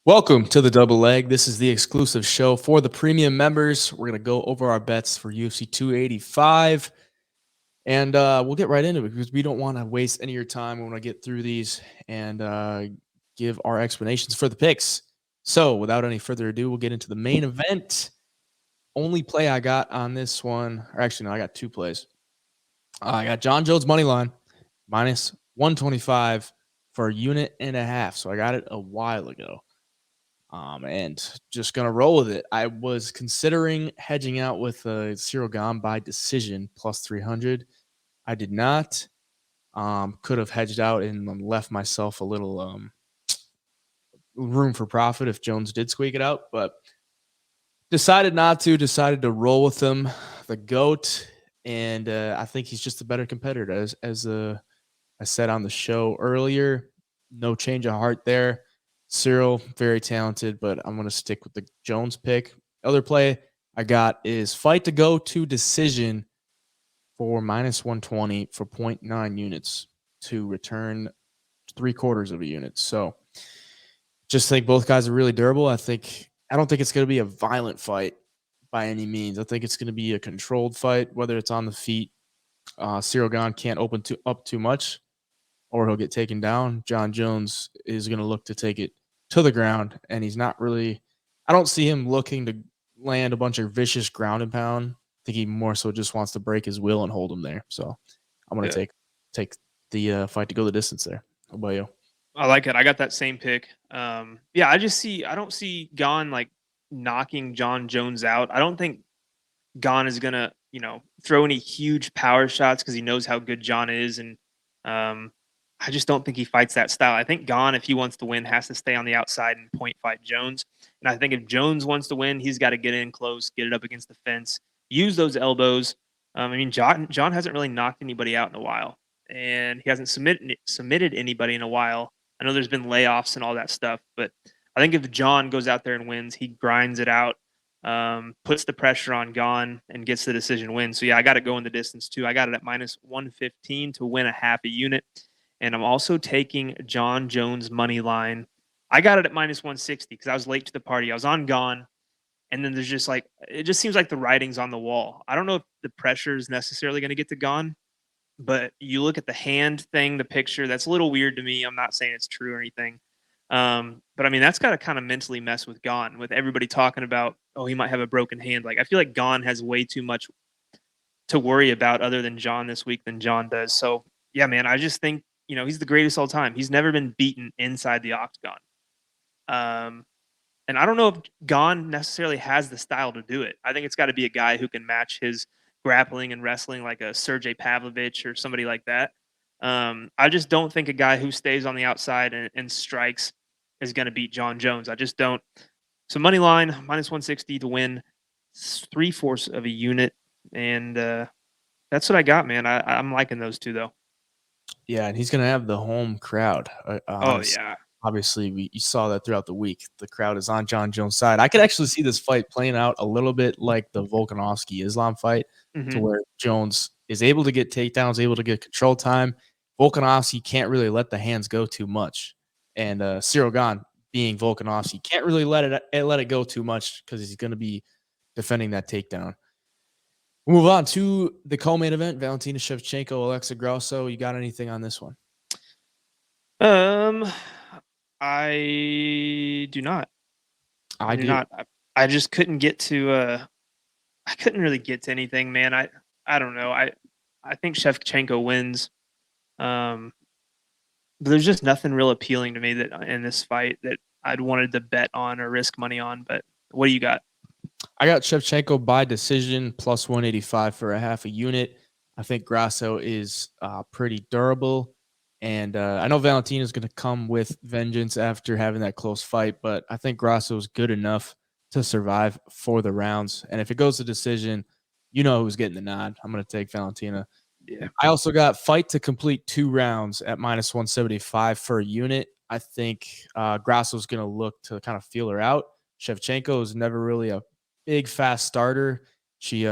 Welcome to the double leg. This is the exclusive show for the premium members. We're going to go over our bets for UFC 285, and we'll get right into it because we don't want to waste any of your time. We want to get through these and give our explanations for the picks. So, without any further ado, we'll get into the main event. Only play I got on this one, or actually, no, I got two plays. I got John Jones money line minus 125 for a unit and a half. So, I got it a while ago. And just gonna roll with it. I was considering hedging out with Cyril Gane by decision plus 300. I did not. Could have hedged out and left myself a little room for profit if Jones did squeak it out, but decided not to. Decided to roll with him, the goat, and I think he's just a better competitor. As I said on the show earlier, no change of heart there. Cyril, very talented, but I'm going to stick with the Jones pick. Other play I got is fight to go to decision for minus 120 for 0.9 units to return 3/4 of a unit. So just think both guys are really durable. I don't think it's going to be a violent fight by any means. I think it's going to be a controlled fight, whether it's on the feet. Cyril Gane can't open up too much or he'll get taken down. John Jones is going to look to take it to the ground, and he's not really – I don't see him looking to land a bunch of vicious ground and pound. I think he more so just wants to break his will and hold him there. So I'm going to take the fight to go the distance there. How about you? I like it. I got that same pick. Yeah, I don't see Gane like knocking John Jones out. I don't think Gane is gonna, throw any huge power shots because he knows how good John is, and I just don't think he fights that style. I think Gane, if he wants to win, has to stay on the outside and point fight Jones. And I think if Jones wants to win, he's got to get in close, get it up against the fence, use those elbows. John hasn't really knocked anybody out in a while, and he hasn't submitted anybody in a while. I know there's been layoffs and all that stuff, but I think if John goes out there and wins, he grinds it out, puts the pressure on Gane, and gets the decision win. So, yeah, I got to go in the distance, too. I got it at minus 115 to win a half a unit. And I'm also taking John Jones money line. I got it at minus 160 because I was late to the party. I was on Gane, and then there's just like it just seems like the writing's on the wall. I don't know if the pressure is necessarily going to get to Gane, but you look at the hand thing, the picture, that's a little weird to me. I'm not saying it's true or anything. But I mean, that's got to kind of mentally mess with Gane, with everybody talking about, oh, he might have a broken hand. Like, I feel like Gane has way too much to worry about other than John this week than John does. So, yeah, man, I just think, he's the greatest all time. He's never been beaten inside the octagon. And I don't know if Gane necessarily has the style to do it. I think it's got to be a guy who can match his grappling and wrestling like a Sergey Pavlovich or somebody like that. I just don't think a guy who stays on the outside and strikes is going to beat John Jones. I just don't. So money line, minus 160 to win 3/4 of a unit. And that's what I got, man. I'm liking those two, though. Yeah, and he's going to have the home crowd. Oh, yeah. Obviously, you saw that throughout the week. The crowd is on John Jones' side. I could actually see this fight playing out a little bit like the Volkanovski-Islam fight, to Mm-hmm. where Jones is able to get takedowns, able to get control time. Volkanovski can't really let the hands go too much. And Cyril Gane, being Volkanovski, can't really let it go too much because he's going to be defending that takedown. We'll move on to the co-main event, Valentina Shevchenko, Alexa Grasso. You got anything on this one? Um, I do not. I I do do. not. I just couldn't get to. I couldn't really get to anything, man. I don't know. I think Shevchenko wins. Um, but there's just nothing real appealing to me that in this fight that I'd wanted to bet on or risk money on. But what do you got? I got Shevchenko by decision plus 185 for a half a unit. I think Grasso is pretty durable. And I know Valentina is going to come with vengeance after having that close fight, but I think Grasso is good enough to survive for the rounds. And if it goes to decision, you know who's getting the nod. I'm going to take Valentina. Yeah. I also got fight to complete 2 rounds at minus 175 for a unit. I think Grasso's going to look to kind of feel her out. Shevchenko is never really a big fast starter. She's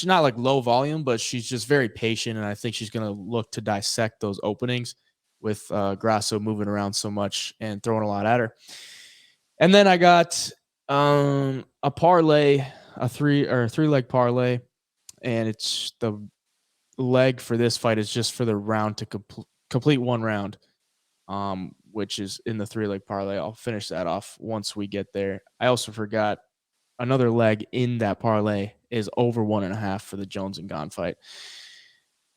not like low volume, but she's just very patient, and I think she's going to look to dissect those openings. with Grasso moving around so much and throwing a lot at her. And then I got a parlay, a three leg parlay, and it's the leg for this fight is just for the round to complete one round, which is in the 3-leg parlay. I'll finish that off once we get there. I also forgot another leg in that parlay is over 1.5 for the Jones and Gane fight.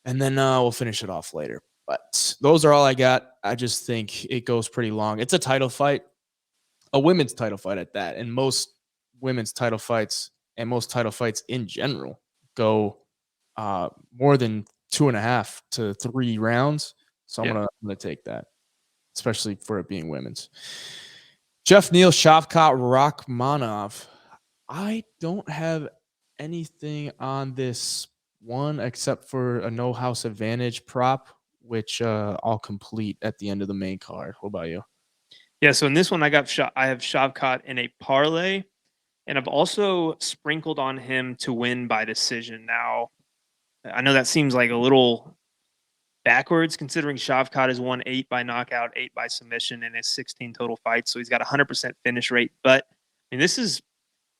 And then we'll finish it off later. But those are all I got. I just think it goes pretty long. It's a title fight, a women's title fight at that. And most women's title fights and most title fights in general go more than 2.5 to 3 rounds. So I'm gonna take that, especially for it being women's. Jeff Neal, Shavkat Rakhmonov. I don't have anything on this one except for a no house advantage prop, which I'll complete at the end of the main card. What about you? Yeah, so in this one, I have Shavkat in a parlay, and I've also sprinkled on him to win by decision. Now, I know that seems like a little backwards considering Shavkat has won 8 by knockout, 8 by submission in his 16 total fights, so he's got a 100% finish rate. But I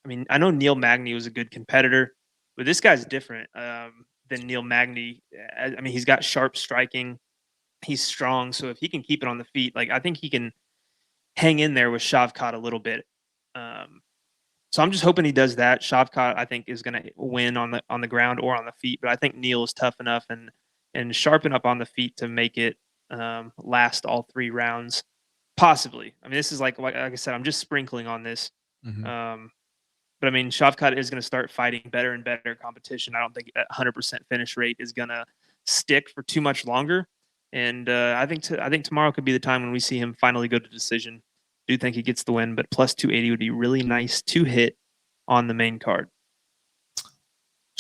mean, I know Neil Magny was a good competitor, but this guy's different than Neil Magny. I mean, he's got sharp striking, he's strong, so if he can keep it on the feet, like I think he can hang in there with Shavkat a little bit. So I'm just hoping he does that. Shavkat, I think, is going to win on the ground or on the feet, but I think Neil is tough enough and sharp enough on the feet to make it last all 3 rounds, possibly. I mean, this is like I said, I'm just sprinkling on this. Mm-hmm. But I mean, Shavkat is going to start fighting better and better competition. I don't think that 100% finish rate is going to stick for too much longer. And I think tomorrow could be the time when we see him finally go to decision. Do think he gets the win, but plus 280 would be really nice to hit on the main card.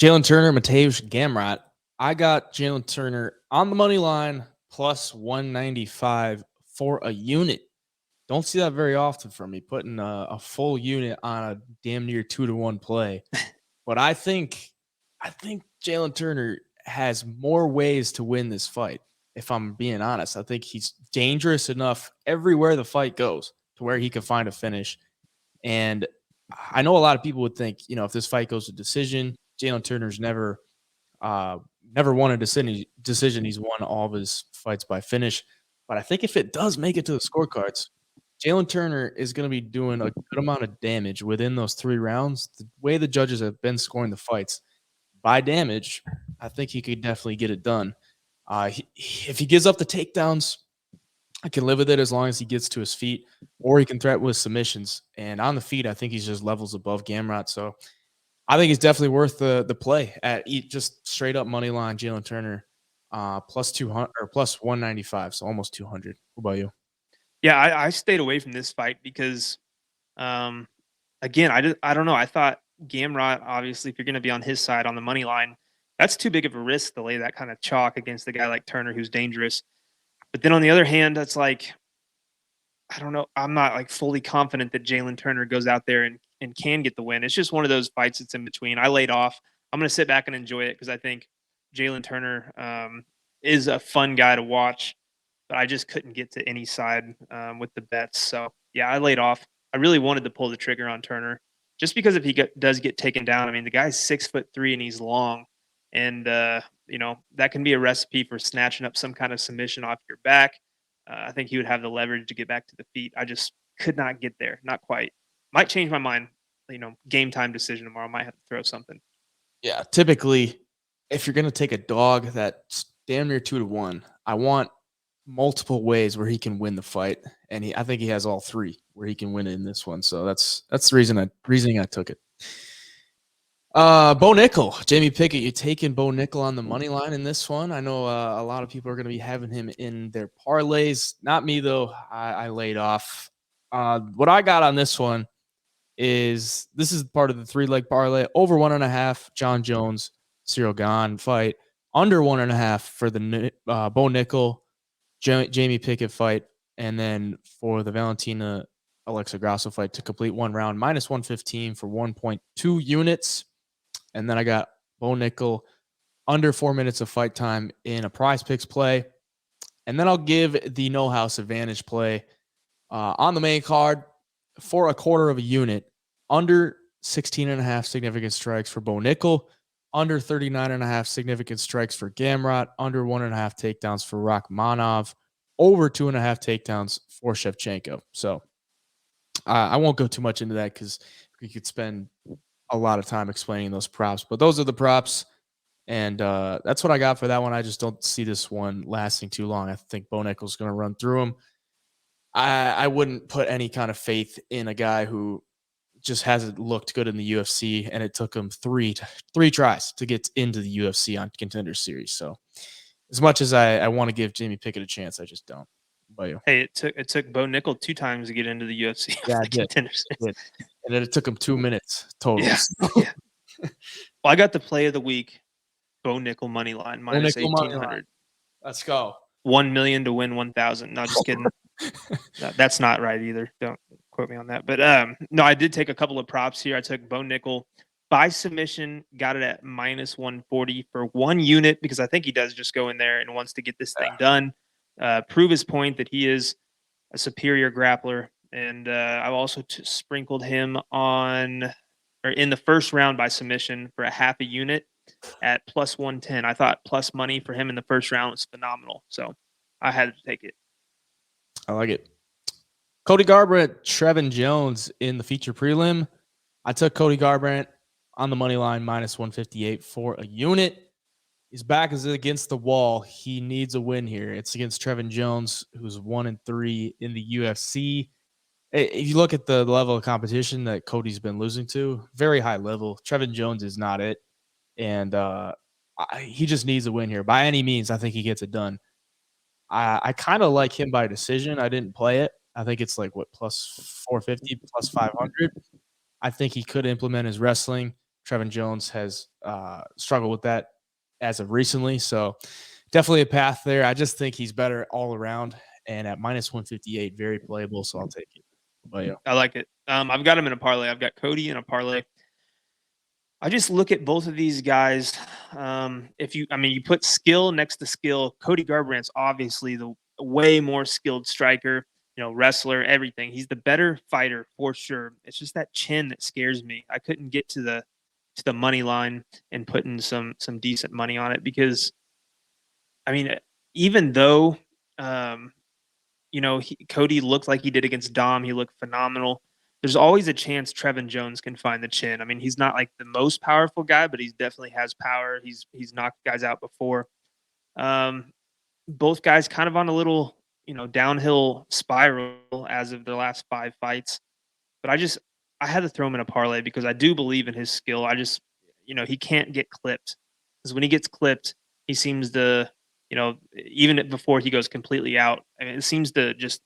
Jalen Turner, Mateusz Gamrot. I got Jalen Turner on the money line plus 195 for a unit. Don't see that very often from me, putting a full unit on a damn near 2-1 play. But I think Jalen Turner has more ways to win this fight. If I'm being honest, I think he's dangerous enough everywhere the fight goes to where he can find a finish. And I know a lot of people would think, if this fight goes to decision, Jalen Turner's never won a decision. He's won all of his fights by finish. But I think if it does make it to the scorecards, Jalen Turner is going to be doing a good amount of damage within those 3 rounds. The way the judges have been scoring the fights by damage, I think he could definitely get it done. If he gives up the takedowns, I can live with it as long as he gets to his feet, or he can threaten with submissions. And on the feet, I think he's just levels above Gamrot. So I think he's definitely worth the play at just straight up money line. Jalen Turner plus 200 or plus 195, so almost 200. What about you? Yeah, I stayed away from this fight because, again, I don't know. I thought Gamrot, obviously, if you're going to be on his side on the money line, that's too big of a risk to lay that kind of chalk against a guy like Turner who's dangerous. But then on the other hand, that's like, I don't know. I'm not like fully confident that Jalen Turner goes out there and can get the win. It's just one of those fights that's in between. I laid off. I'm going to sit back and enjoy it because I think Jalen Turner is a fun guy to watch, but I just couldn't get to any side with the bets. So, yeah, I laid off. I really wanted to pull the trigger on Turner just because if he does get taken down, I mean, the guy's 6'3" and he's long. And, that can be a recipe for snatching up some kind of submission off your back. I think he would have the leverage to get back to the feet. I just could not get there. Not quite. Might change my mind. Game time decision tomorrow. Might have to throw something. Yeah, typically, if you're going to take a dog that's damn near 2-1, I want multiple ways where he can win the fight, and I think he has all 3 where he can win it in this one. So that's the reasoning I took it. Bo Nickel, Jamie Pickett, you taking Bo Nickel on the money line in this one? I know a lot of people are going to be having him in their parlays. Not me though. I laid off. What I got on this one is this is part of the 3-leg parlay. Over 1.5, John Jones, Cyril Gane fight. Under 1.5 for the Bo Nickel, Jamie Pickett fight. And then for the Valentina Alexa Grasso fight to complete 1 round, minus 115 for 1.2 units. And then I got Bo Nickel under 4 minutes of fight time in a Prize Picks play. And then I'll give the no house advantage play on the main card for a quarter of a unit, under 16.5 significant strikes for Bo Nickel, under 39.5 significant strikes for Gamrot, under 1.5 takedowns for Rachmanov, over 2.5 takedowns for Shevchenko. So I won't go too much into that because we could spend a lot of time explaining those props. But those are the props. And that's what I got for that one. I just don't see this one lasting too long. I think Bo Nickel's going to run through him. I wouldn't put any kind of faith in a guy who just hasn't looked good in the UFC, and it took him three tries to get into the UFC on Contender Series. So as much as I want to give Jamie Pickett a chance, I just don't. But you? Hey, it took Bo Nickel 2 times to get into the UFC. Yeah, The it did. Contender Series. It did. And then it took him 2 minutes total. Yeah, yeah. Well, I got the play of the week, Bo Nickel money line Bo minus Nickel money line. 1,800. Let's go. 1 million to win 1,000. No, just kidding. That's not right either. Don't quote me on that. But no, I did take a couple of props here. I took Bo Nickel by submission, got it at minus 140 for 1 unit because I think he does just go in there and wants to get this thing done, prove his point that he is a superior grappler. And I've also sprinkled him on or in the first round by submission for a half a unit at plus 110. I thought plus money for him in the first round was phenomenal. So I had to take it. I like it. Cody Garbrandt, Trevin Jones in the feature prelim. I took Cody Garbrandt on the money line minus 158 for a unit. His back is against the wall. He needs a win here. It's against Trevin Jones, who's 1-3 in the UFC. If you look at the level of competition that Cody's been losing to, very high level. Trevin Jones is not it. And he just needs a win here. By any means, I think he gets it done. I kind of like him by decision. I didn't play it. I think it's like, what, plus 450, plus 500. I think he could implement his wrestling. Trevin Jones has struggled with that as of recently. So definitely a path there. I just think he's better all around. And at minus 158, very playable. So I'll take it. But yeah. I like it. I've got him in a parlay. I've got Cody in a parlay. I just look at both of these guys. You put skill next to skill. Cody Garbrandt's obviously the way more skilled striker, wrestler, everything. He's the better fighter for sure. It's just that chin that scares me. I couldn't get to the money line and putting some decent money on it because, even though, Cody looked like he did against Dom, he looked phenomenal. There's always a chance Trevin Jones can find the chin. I mean, he's not like the most powerful guy, but he definitely has power. He's knocked guys out before. Both guys kind of on a little, downhill spiral as of their last 5 fights. But I had to throw him in a parlay because I do believe in his skill. He can't get clipped. Because when he gets clipped, he seems to, even before he goes completely out, it seems to just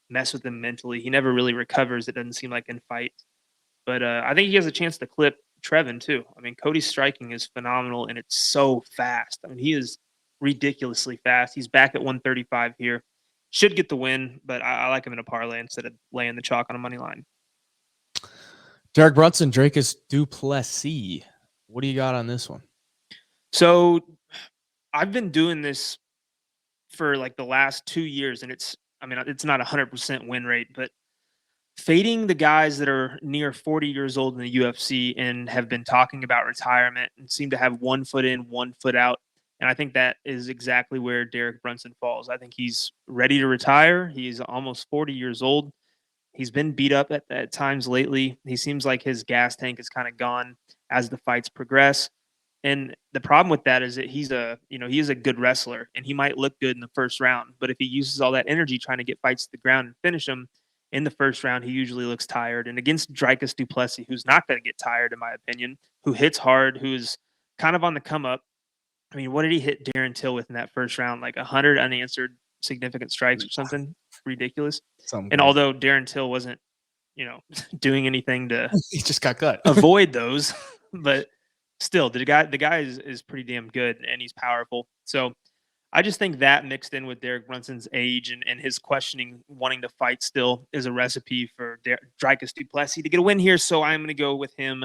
mess with him mentally. He never really recovers, it doesn't seem like, in fights. But I think he has a chance to clip Trevin too. Cody's striking is phenomenal and it's so fast. He is ridiculously fast. He's back at 135 here. Should get the win, but I like him in a parlay instead of laying the chalk on a money line. Derek Brunson, Dracus Duplessis. What do you got on this one? So I've been doing this for like the last 2 years, and it's not 100% win rate, but fading the guys that are near 40 years old in the UFC and have been talking about retirement and seem to have 1 foot in, 1 foot out. And I think that is exactly where Derek Brunson falls. I think he's ready to retire. He's almost 40 years old. He's been beat up at times lately. He seems like his gas tank is kind of gone as the fights progress. And the problem with that is that he is a good wrestler and he might look good in the first round. But if he uses all that energy trying to get fights to the ground and finish them in the first round, he usually looks tired. And against Dricus Duplessis, who's not going to get tired, in my opinion, who hits hard, who's kind of on the come up. What did he hit Darren Till with in that first round? Like 100 unanswered significant strikes or something ridiculous. And although Darren Till wasn't, doing anything to he just got cut. avoid those, but still, the guy is pretty damn good and he's powerful. So I just think that mixed in with Derek Brunson's age and his questioning, wanting to fight still, is a recipe for Dricus Duplessis to get a win here. So I'm going to go with him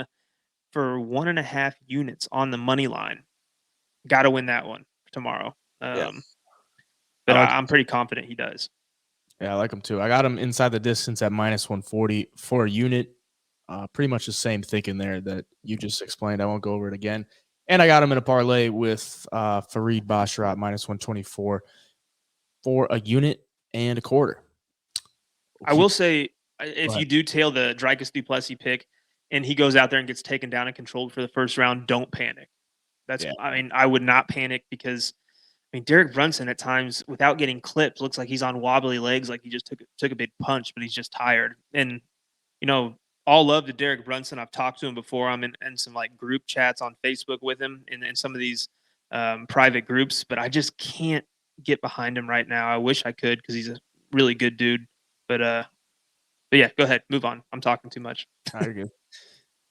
for 1.5 units on the money line. Got to win that one tomorrow. I but like I'm pretty confident he does. Yeah, I like him too. I got him inside the distance at minus 140 for a unit. Pretty much the same thinking there that you just explained. I won't go over it again. And I got him in a parlay with Fareed Basharat minus 124 for a unit and a quarter. I will say, if ahead. you do tail the Dricus Duplessis pick and he goes out there and gets taken down and controlled for the first round, don't panic. Yeah. I mean, I would not panic because I mean, Derek Brunson at times, without getting clipped, looks like he's on wobbly legs, like he just took a big punch, but he's just tired. And you know, all love to Derek Brunson. I've talked to him before. I'm in some like group chats on Facebook with him in some of these private groups, but I just can't get behind him right now. I wish I could because he's a really good dude. But yeah, go ahead, move on. I'm talking too much. You're good.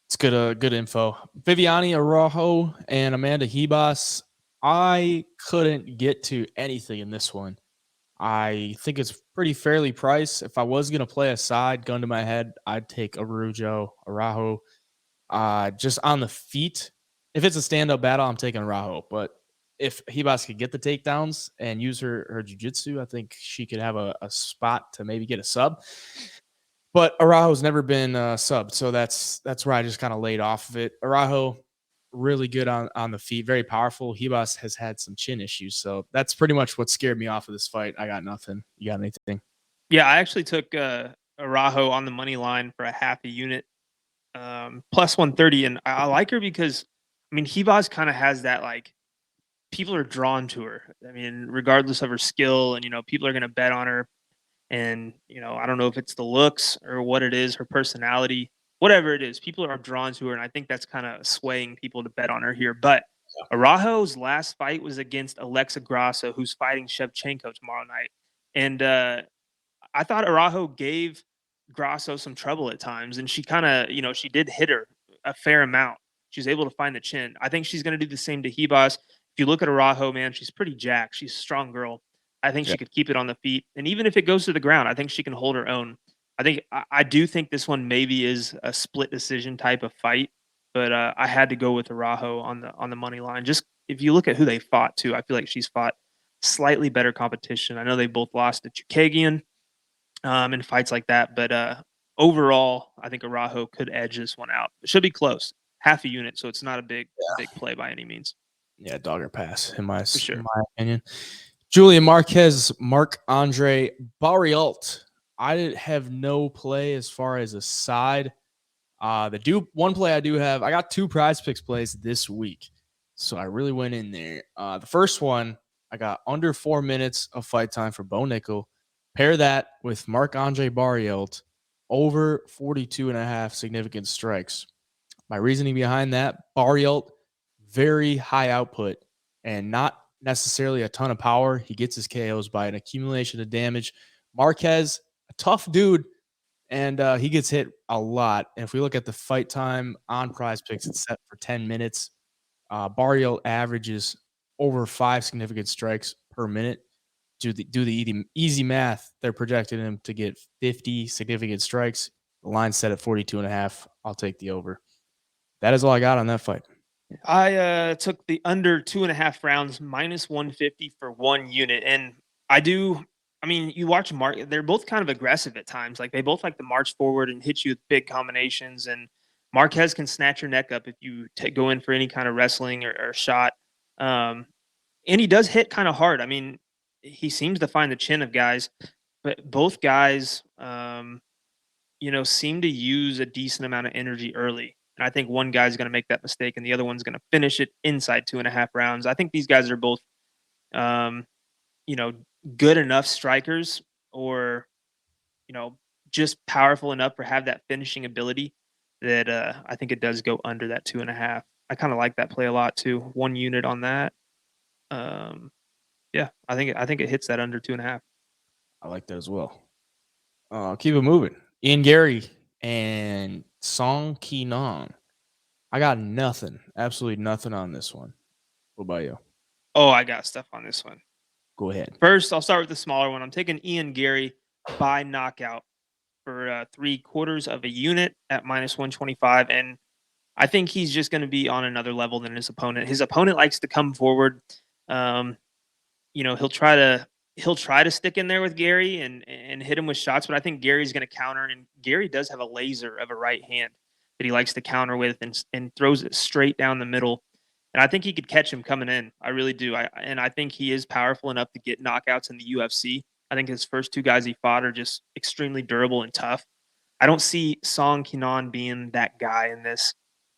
It's good info. Viviani Araujo and Amanda Hebas. I couldn't get to anything in this one. I think it's pretty fairly priced. If I was gonna play a side, gun to my head, I'd take Araujo. Just on the feet. If it's a stand-up battle, I'm taking Araujo. But if Hebas could get the takedowns and use her jiu-jitsu, I think she could have a spot to maybe get a sub. But Araujo's never been subbed, so that's where I just kind of laid off of it. Araujo, really good on the feet, very powerful. Hebas has had some chin issues, so that's pretty much what scared me off of this fight. I got nothing. You got anything? Yeah, I actually took Araujo on the money line for a half a unit, plus 130, and I like her because I mean Hebas kind of has that like people are drawn to her. I mean, regardless of her skill, and people are going to bet on her. And I don't know if it's the looks or what it is, her personality, whatever it is, people are drawn to her, and I think that's kind of swaying people to bet on her here. But Araujo's last fight was against Alexa Grasso, who's fighting Shevchenko tomorrow night, and I thought Araujo gave Grasso some trouble at times, and she kind of, she did hit her a fair amount. She was able to find the chin. I think she's going to do the same to Hebas. If you look at Araujo, man, she's pretty jacked. She's a strong girl. I think Yeah. she could keep it on the feet, and even if it goes to the ground, I think she can hold her own. I do think this one maybe is a split decision type of fight, but I had to go with Araujo on the money line. Just if you look at who they fought to, I feel like she's fought slightly better competition. I know they both lost to Chukagian in fights like that, but overall, I think Araujo could edge this one out. It should be close, half a unit, so it's not a big play by any means. Yeah, dog or pass in For sure. my opinion. Julian Marquez, Marc-Andre Barriault. I have no play as far as a side. One play I do have, I got 2 prize picks plays this week. So I really went in there. The first one, I got under 4 minutes of fight time for Bo Nickel. Pair that with Marc-Andre Barriault over 42.5 significant strikes. My reasoning behind that, Barriault, very high output and not necessarily a ton of power. He gets his KOs by an accumulation of damage. Marquez, a tough dude, and he gets hit a lot. And if we look at the fight time on prize picks, it's set for 10 minutes. Barriault averages over 5 significant strikes per minute. Do the easy math, they're projecting him to get 50 significant strikes. The line set at 42.5. I'll take the over. That is all I got on that fight. I took the under 2.5 rounds, minus 150 for 1 unit. And I mean, you watch they're both kind of aggressive at times. Like they both like to march forward and hit you with big combinations. And Marquez can snatch your neck up if you go in for any kind of wrestling or shot. And he does hit kind of hard. I mean, he seems to find the chin of guys, but both guys, seem to use a decent amount of energy early. And I think one guy's going to make that mistake and the other one's going to finish it inside 2.5 rounds. I think these guys are both, um, good enough strikers or, just powerful enough or have that finishing ability that I think it does go under that 2.5. I kind of like that play a lot too. 1 unit on that. Yeah, I think it hits that under 2.5. I like that as well. Keep it moving. Ian Gary and Song Ki Non. I got nothing. Absolutely nothing on this one. What about you? Oh, I got stuff on this one. Go ahead. First, I'll start with the smaller one. I'm taking Ian Gary by knockout for 3/4 of a unit at minus 125. And I think he's just going to be on another level than his opponent. His opponent likes to come forward. He'll try to he'll try to stick in there with Gary and hit him with shots, but I think Gary's going to counter, and Gary does have a laser of a right hand that he likes to counter with and throws it straight down the middle. And I think he could catch him coming in. I really do. I think he is powerful enough to get knockouts in the UFC. I think his first two guys he fought are just extremely durable and tough. I don't see Song Kenan being that guy in this.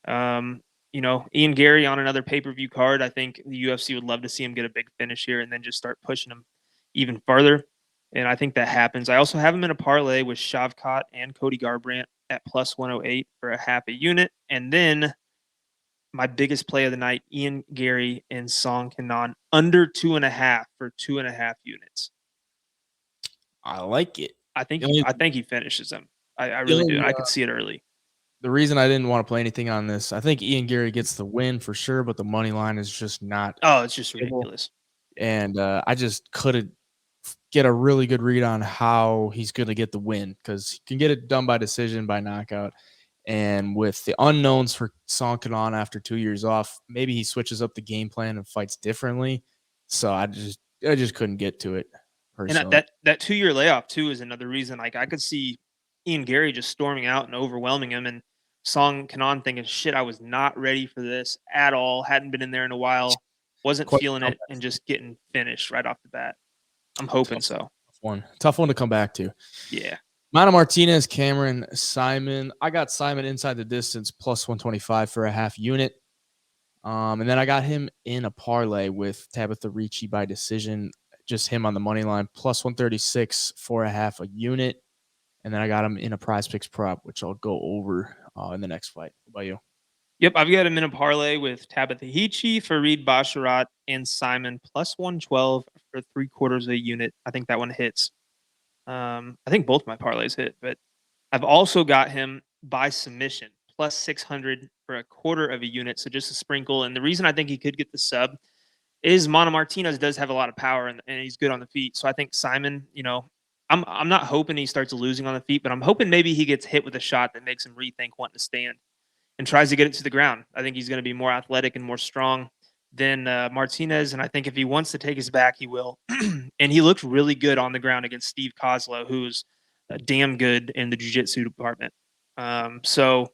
Um, Ian Gary on another pay-per-view card. I think the UFC would love to see him get a big finish here and then just start pushing him even further. And I think that happens. I also have him in a parlay with Shavkat and Cody Garbrandt at plus 108 for a half a unit. And then my biggest play of the night, Ian Gary and Song Kenan under 2.5 for 2.5 units. I like it. I think he finishes him. I The really do. only, I could see it early. the reason I didn't want to play anything on this, I think Ian Gary gets the win for sure, but the money line is just not. Oh, it's just ridiculous. And I just couldn't get a really good read on how he's going to get the win because he can get it done by decision, by knockout. And with the unknowns for Song Kenan after 2 years off, maybe he switches up the game plan and fights differently. So I just couldn't get to it personally. And that 2 year layoff too is another reason. Like I could see Ian Gary just storming out and overwhelming him, and Song Kenan thinking, "Shit, I was not ready for this at all. Hadn't been in there in a while. Wasn't Quite feeling it, and just getting finished right off the bat." I'm hoping so. Tough one to come back to. Yeah. Mana Martinez, Cameron Simon. I got Simon inside the distance plus 125 for a half unit. And then I got him in a parlay with Tabitha Ricci by decision, just him on the money line, plus 136 for a half a unit. And then I got him in a prize picks prop, which I'll go over in the next fight. What about you? Yep, I've got him in a parlay with Tabitha Hichi, Fareed Basharat, and Simon plus 112 for 3/4 of a unit. I think that one hits. I think both my parlays hit, but I've also got him by submission plus 600 for a quarter of a unit. So just a sprinkle. And the reason I think he could get the sub is Mana Martinez does have a lot of power and he's good on the feet. So I think Simon, I'm not hoping he starts losing on the feet, but I'm hoping maybe he gets hit with a shot that makes him rethink wanting to stand and tries to get it to the ground. I think he's going to be more athletic and more strong than Martinez. And I think if he wants to take his back, he will. And he looked really good on the ground against Steve Kozlow, who's damn good in the jiu-jitsu department. So,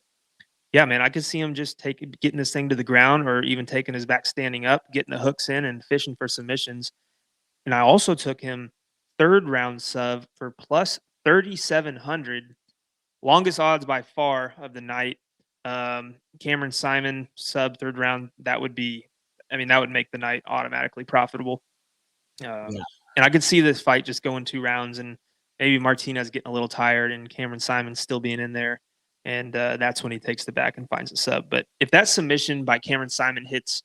yeah, man, I could see him just getting this thing to the ground or even taking his back standing up, getting the hooks in and fishing for submissions. And I also took him third round sub for plus 3,700. Longest odds by far of the night. Cameron Simon sub third round. That would make the night automatically profitable. And I could see this fight just going 2 rounds and maybe Martinez getting a little tired and Cameron Simon still being in there. And that's when he takes the back and finds a sub. But if that submission by Cameron Simon hits,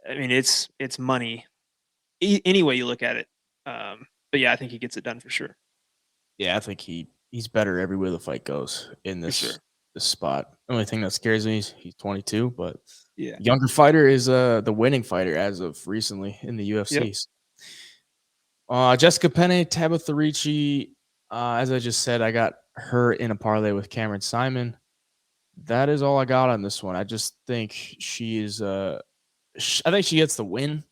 it's money. Any way you look at it. But yeah, I think he gets it done for sure. Yeah, I think he's better everywhere the fight goes in this spot. The only thing that scares me is he's 22, but yeah, younger fighter is the winning fighter as of recently in the UFC. Yep. Jessica Penne, Tabitha Ricci. As I just said, I got her in a parlay with Cameron Simon. That is all I got on this one. I just think she is. I think she gets the win.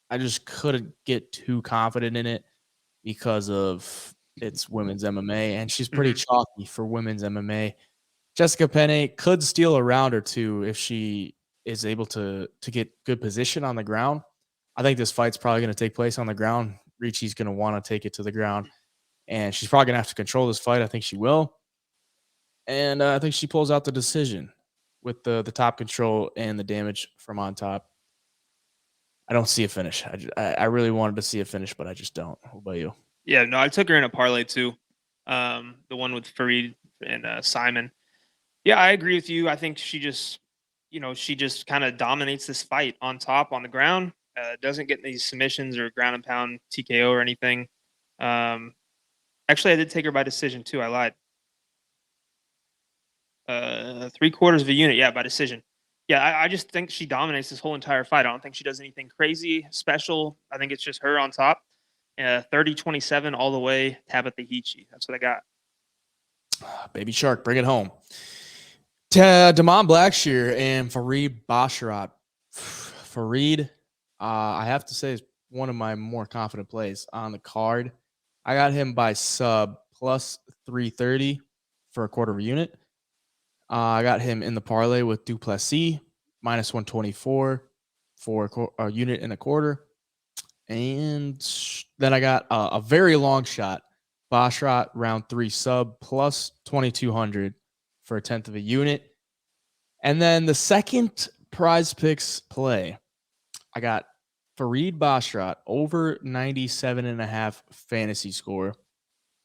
I just couldn't get too confident in it because of it's women's MMA, and she's pretty chalky for women's MMA. Jessica Penne could steal a round or two if she is able to get good position on the ground. I think this fight's probably going to take place on the ground. Ricci's going to want to take it to the ground, and she's probably going to have to control this fight. I think she will. And I think she pulls out the decision with the top control and the damage from on top. I don't see a finish. I really wanted to see a finish, but I just don't. What about you? Yeah, no, I took her in a parlay too. The one with Fareed and Simon. Yeah, I agree with you. I think she just kind of dominates this fight on top, on the ground. Doesn't get these submissions or ground and pound TKO or anything. Actually, I did take her by decision too. I lied. 3/4 of a unit. Yeah, by decision. Yeah, I just think she dominates this whole entire fight. I don't think she does anything crazy, special. I think it's just her on top. 30-27 all the way. Tabitha Hichi. That's what I got. Baby Shark, bring it home. Damon Blackshear and Fareed Basharat. Fareed, I have to say, is one of my more confident plays on the card. I got him by sub plus 330 for a quarter of a unit. I got him in the parlay with Duplessis minus 124 for a unit and a quarter. And then I got a very long shot, Boshrot round 3 sub plus 2200 for a tenth of a unit. And then the second prize picks play, I got Fareed Boshrot over 97.5 fantasy score.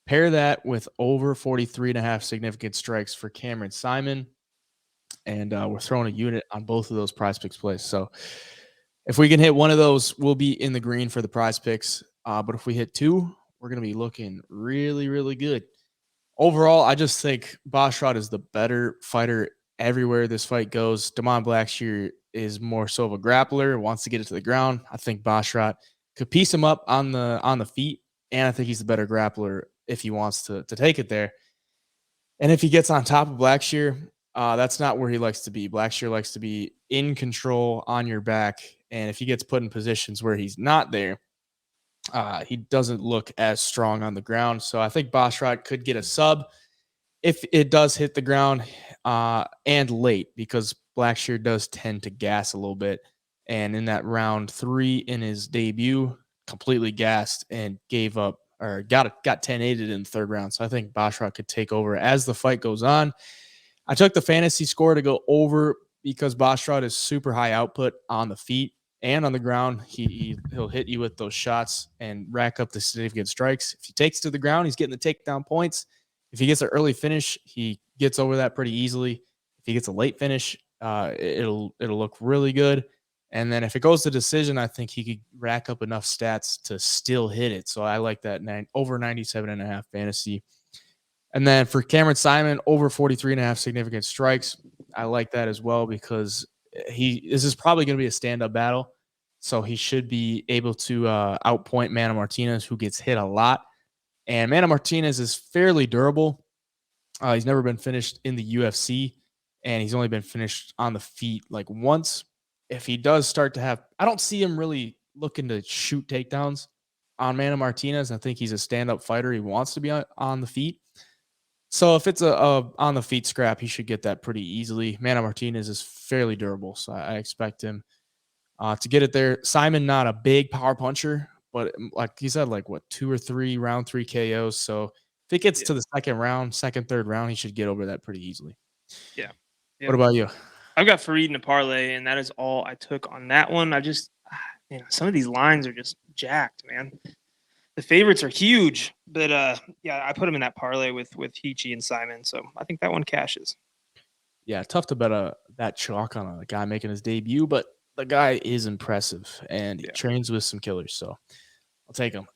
Pair that with over 43.5 significant strikes for Cameron Simon. And we're throwing a unit on both of those prize picks plays. So if we can hit one of those, we'll be in the green for the prize picks. But if we hit two, we're going to be looking really, really good. Overall, I just think Boshrot is the better fighter everywhere this fight goes. Damon Blackshear is more so of a grappler, wants to get it to the ground. I think Boshrot could piece him up on the feet, and I think he's the better grappler if he wants to take it there. And if he gets on top of Blackshear, that's not where he likes to be. Blackshear likes to be in control on your back, and if he gets put in positions where he's not there, he doesn't look as strong on the ground. So I think Boshrot could get a sub if it does hit the ground and late, because Blackshear does tend to gas a little bit. And in that round 3 in his debut, completely gassed and gave up or got 10-8'd in the third round. So I think Boshrot could take over as the fight goes on. I took the fantasy score to go over because Boshrot is super high output on the feet and on the ground. He'll hit you with those shots and rack up the significant strikes. If he takes to the ground, he's getting the takedown points. If he gets an early finish, he gets over that pretty easily. If he gets a late finish, it'll look really good. And then if it goes to decision, I think he could rack up enough stats to still hit it. So I like that over 97.5 fantasy. And then for Cameron Simon, over 43.5 significant strikes. I like that as well because this is probably going to be a stand-up battle. So he should be able to outpoint Mana Martinez, who gets hit a lot. And Mana Martinez is fairly durable. He's never been finished in the UFC, and he's only been finished on the feet like once. If he does start to have, I don't see him really looking to shoot takedowns on Mana Martinez. I think he's a stand-up fighter. He wants to be on the feet. So if it's a on the feet scrap, he should get that pretty easily. Mana Martinez is fairly durable, so I expect him to get it there. Simon, not a big power puncher, but like he said, like what, 2 or 3 round 3 KOs. So if it gets to the second, third round, he should get over that pretty easily. Yeah. What about you? I've got Fareed in a parlay, and that is all I took on that one. I just, some of these lines are just jacked, man. The favorites are huge, but yeah, I put him in that parlay with Heechee and Simon, so I think that one cashes. Yeah, tough to bet that chalk on a guy making his debut, but the guy is impressive and he trains with some killers, so I'll take him.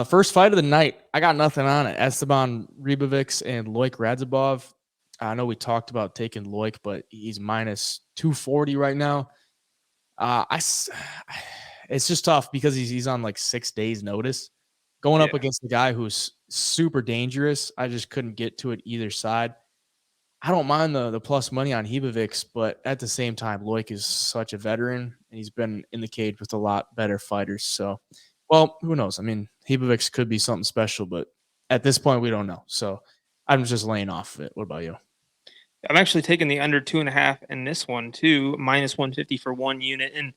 First fight of the night, I got nothing on it. Esteban Ribovics and Loic Radzhabov. I know we talked about taking Loic, but he's minus 240 right now. It's just tough because he's on like 6 days notice. Going up against the guy who's super dangerous, I just couldn't get to it either side. I don't mind the plus money on Ribovics, but at the same time, Loic is such a veteran, and he's been in the cage with a lot better fighters. So, well, who knows? I mean, Ribovics could be something special, but at this point, we don't know. So I'm just laying off of it. What about you? I'm actually taking the under 2.5 in this one too, minus 150 for 1 unit. And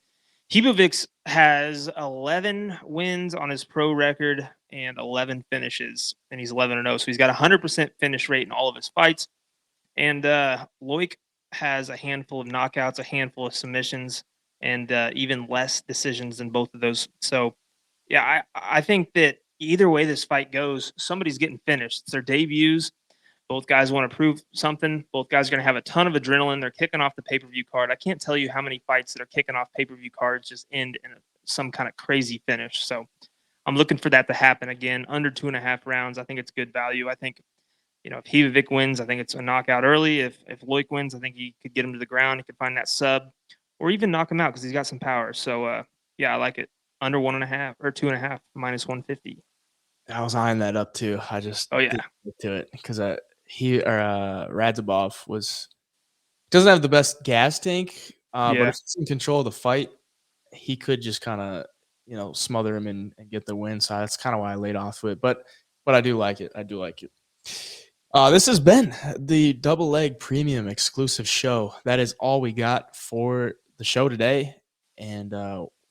Ribovics has 11 wins on his pro record and 11 finishes, and he's 11-0. So he's got a 100% finish rate in all of his fights. And Loic has a handful of knockouts, a handful of submissions, and even less decisions than both of those. So, yeah, I think that either way this fight goes, somebody's getting finished. It's their debuts. Both guys want to prove something. Both guys are going to have a ton of adrenaline. They're kicking off the pay-per-view card. I can't tell you how many fights that are kicking off pay-per-view cards just end in some kind of crazy finish. So I'm looking for that to happen again. Under 2.5 rounds, I think it's good value. I think, if Ribovic wins, I think it's a knockout early. If Loic wins, I think he could get him to the ground. He could find that sub or even knock him out because he's got some power. So, yeah, I like it. Under 1.5 or 2.5, minus 150. I was eyeing that up too. I just didn't get to it because Radzhabov doesn't have the best gas tank, but if he's in control of the fight, he could just kind of smother him and get the win. So that's kind of why I laid off it. But I do like it. I do like it. This has been the Double Leg Premium exclusive show. That is all we got for the show today. And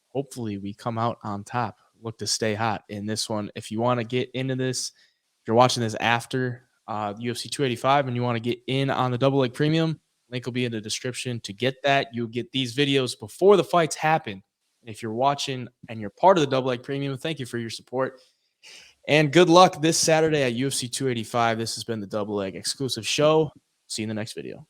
hopefully we come out on top. Look to stay hot in this one. If you want to get into this, if you're watching this after UFC 285 and you want to get in on the Double Leg Premium, link will be in the description to get that. You'll get these videos before the fights happen. And if you're watching and you're part of the Double Leg Premium, thank you for your support. And good luck this Saturday at UFC 285. This has been the Double Leg exclusive show. See you in the next video.